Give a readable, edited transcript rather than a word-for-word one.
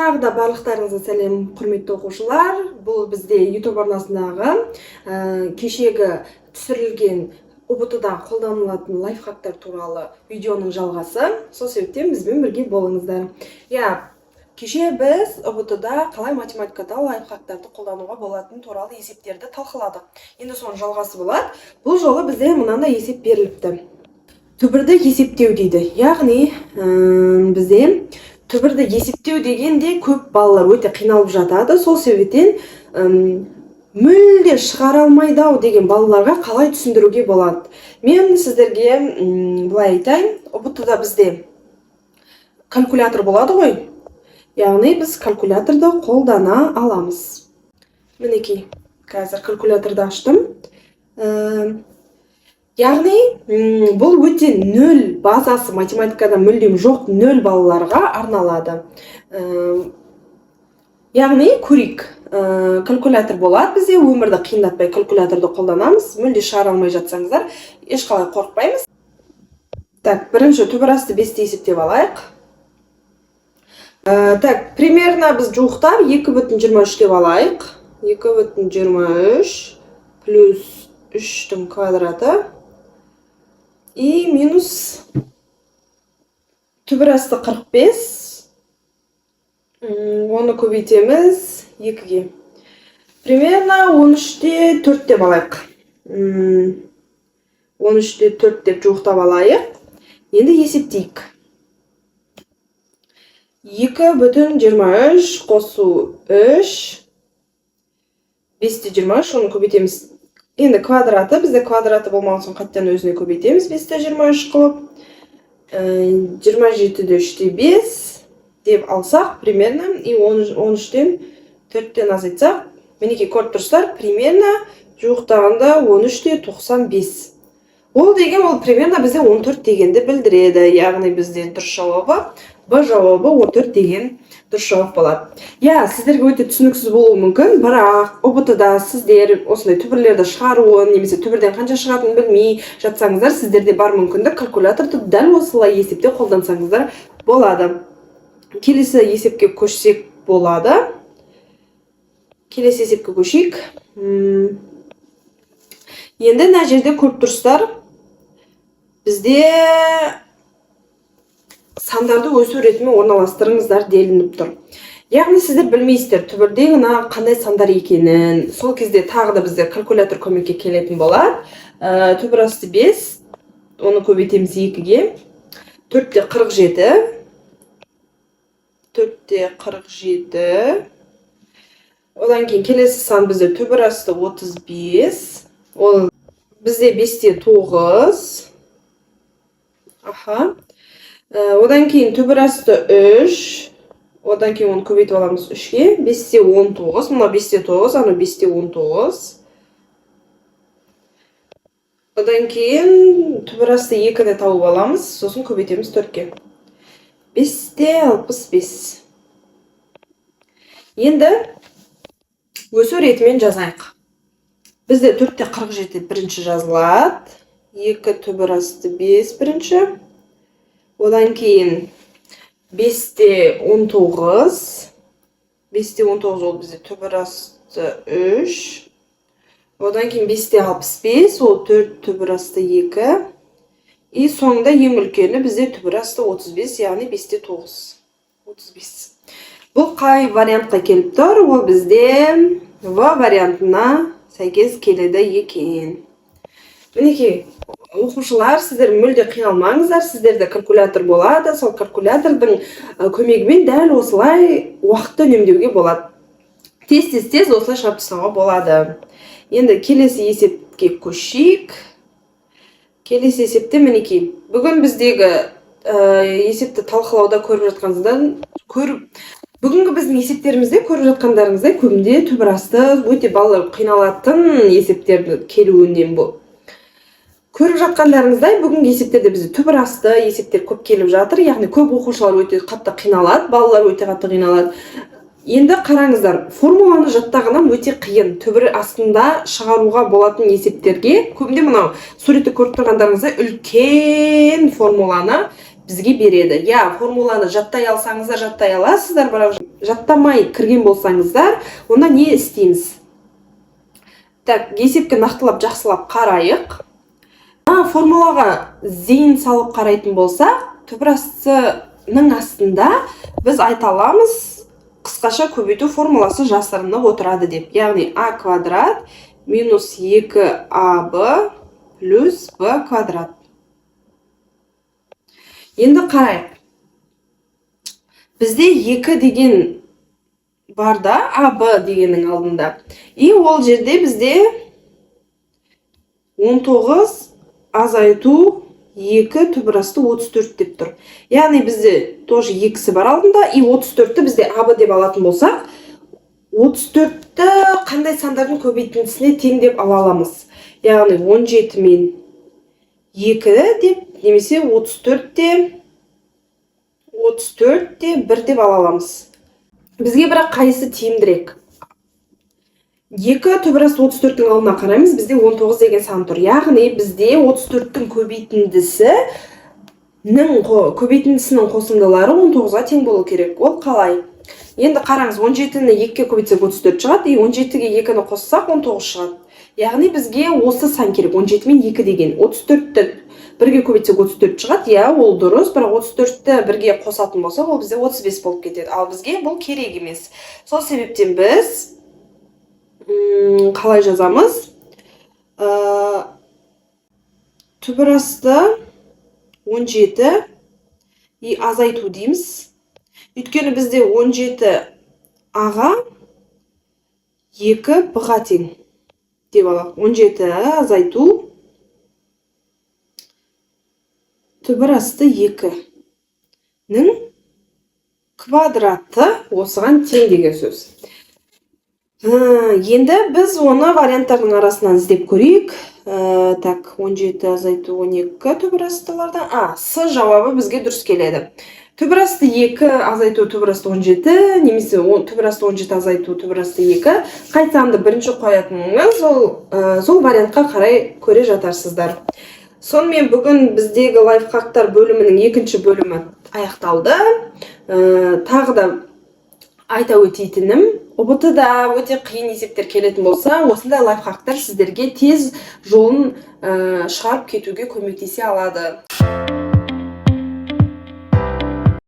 Тағы да барлықтарыңызға сәлем, құрметті оқушылар. Бұл бізде YouTube арнасындағы кешегі түсірілген ұбт-да қолданылатын лайфхактар туралы видеоның жалғасы. Сол себептен бізбен бірге болыңыздар. Кеше біз ұбт-да қалай математикада лайфхактарды қолдануға болатын туралы есептерді талқыладық. Енді соның жалғасы болады. Бұл жолы бізде мынандай есеп беріліпті. Түбірді есептеу дейді. Яғни бізде түбірді есептеу дегенде көп балалар өте қиналып жатады. Сол себептен мүлде шығара алмайды ау деген балаларға қалай түсіндіруге болады. Мен сіздерге былай айтайын, ұбт-да бізде калькулятор болады ғой. Яғни біз калькуляторды қолдана аламыз. Мінекей, қазір калькуляторды аштым. Яғни бұл өте 0 базасы математикада мүлдем жоқ 0 балаларға арналады. Яғни көрейік, калькулятор болады бізде, өмірді қиындатпай калькуляторды қолданамыз. Мүлде шығара алмай жатсаңыздар, ешқалай қорықпаймыз. Так, бірінші түбірасты 5-те есептеп алайық. Так, примерно біз жуықтап 2,23 деп алайық. 2,23 плюс 3-тің квадраты. И минус түбірасты 45. Оны көбейтеміз 2-ге. Примерно 13-те 4 деп алайық. 13-те 4 деп жуықтап алайық. Енді есептейік. 2,23 қосу 3. 5-те 23, оны көбейтеміз. Енді квадраты, бізде квадраты болмаған соң қаттан өзіне көбейтеміз 5-те 23 қылып. 27-де 3-те 5 деп алсақ, примерно, и 13-тен 4-тен азайтсақ, мінекей көріп тұрсыздар, примерно жуықтағанда 13-те 95. Ол деген, ол примерно бізде 14 дегенді білдіреді. Яғни бізде дұрыс жауабы, Б жауабы 14 деген дұрыс жауап болады. Сіздерге өте түсініксіз болуы мүмкін, бірақ ұбт-да сіздер осындай түбірлерді шығаруын, немесе түбірден қанша шығатынын білмей жатсаңыздар, сіздерде бар мүмкіндік калькуляторды дәл осылай есепте қолдансаңыздар болады. Келесі есепке көшсек болады. Келесі есепке көшейік. Енді мына жерде көріп тұрсыздар, бізде сандарды өсу ретімен орналастырыңыздар делініп тұр. Яғни сіздер білмейсіздер түбірде қандай сандар екенін. Сол кезде тағы да бізде калькулятор көмекке келетін болады. Түбірасты 5, оны көбейтеміз 2-ге. 4-те 47. 4-те 47. Одан кейін келесі сан бізде түбірасты 35. Ол бізде 5-те 9. Одан кейін түбірасты 3. Одан кейін оны көбейтіп аламыз 3-ге. 5-те 19. Мұна 5-те 9, аны 5-те 19. Одан кейін түбірасты 2-ді тауып аламыз, сосын көбейтеміз 4-ге. 5-те 65. Енді өсу ретімен жазайық. Бізде 4-те 47 бірінші жазылады. 2 түбірасты 5 бірінші. Одан кейін 5-те 19. 5-те 19 ол бізде түбірасты 3. Одан кейін 5-те 65, ол 4 түбірасты 2. И соңында ең үлкені бізде түбірасты 35, яғни 5-те 9. 35. Бұл қай вариантқа келіп тұр? Ол бізде В вариантына сәйкес келеді екен. Мінекей, оқушылар, сіздер мүлде қиналмаңыздар, сіздерде калькулятор болады, сол калькулятордың көмегімен дәл осылай уақытты үнемдеуге болады. Тез осылай шығарып тастауға болады. Енді келесі есепке көшейік. Келесі есепте мінекей. Бүгін біздегі есепті талқылауда көріп жатқаныңыздан бүгінгі біздің есептерімізде көріп жатқандарыңыздай көбінде түбірасты өте балалар қиналатын есептерді келуінен бұл. Көріп жатқандарыңыздай бүгінгі есептерде бізде түбірасты есептер көп келіп жатыр. Яғни көп оқушылар өте қатты қиналады, балалар өте қатты қиналады. Енді қараңыздар, формуланы жаттағаннан өте қиын. Түбір астында шығаруға болатын есептерге көбінде мынау суретті көріп тұрғандарыңыздай үлкен формуланы бізге береді. Я формуланы жаттай алсаңыздар жаттай аласыздар, бірақ жаттамай кірген болсаңыздар, онда не істейміз? Так, есепке нақтылап жақсылап қарайық. Формулаға зейін салып қарайтын болсақ, түбірастының астында біз айта аламыз, қысқаша көбейту формуласы жасырынып отырады деп. Яғни а квадрат минус 2аб плюс б квадрат. Енді қарайық. Бізде 2 деген бар да, аб дегеннің алдында. И ол жерде бізде 19 азайту 2 түбірасты 34 деп тұр. Яғни бізде тоже 2-сі бар алдында, и 34-ті бізде аб деп алатын болсақ, 34-ті қандай сандардың көбейтіндісіне тең деп ала аламыз. Яғни 17 мен 2 деп, немесе 34-те 1 деп ала аламыз. Бізге бірақ қайсы тиімдірек? 2 түбірасты 34-тің алдына қараймыз, бізде 19 деген сан тұр. Яғни бізде 34-тің көбейтіндісінің қосындылары 19-ға тең болу керек. Ол қалай? Енді қараңыз, 17-ні 2-ге көбейтсек 34 шығады, и 17-ге 2-ні қоссақ 19 шығады. Яғни бізге осы сан керек, 17 мен 2 деген. 34-ті 1-ге көбейтсек 34 шығады, я, ол дұрыс, бірақ 34-ті 1-ге қосатын болсақ, ол бізде 35 болып кетеді. Ал бізге бұл керек емес. Сол себептен біз қалай жазамыз? Түбірасты 17 и азайту дейміз. Өйткені бізде 17 аға 2 бға тең деп алақ. 17 азайту түбірасты 2-нің квадраты осыған тең деген сөз. Енді біз оны варианттардың арасынан іздеп көрейік. Так, 17 азайту 12 түбірастылардан. С жауабы бізге дұрыс келеді. Түбірасты 2 азайту түбірасты 17, немесе түбірасты 17 азайту түбірасты 2. Қай санды бірінші қоятыныңыз, сол вариантқа қарай көре жатарсыздар. Сонымен бүгін біздегі лайфхактар бөлімінің екінші бөлімі аяқталды. Тағы да айта өтейтінім, ұбт-да өте қиын есептер келетін болса, осындай лайфхактар сіздерге тез жолын шығарып кетуге көмектесе алады.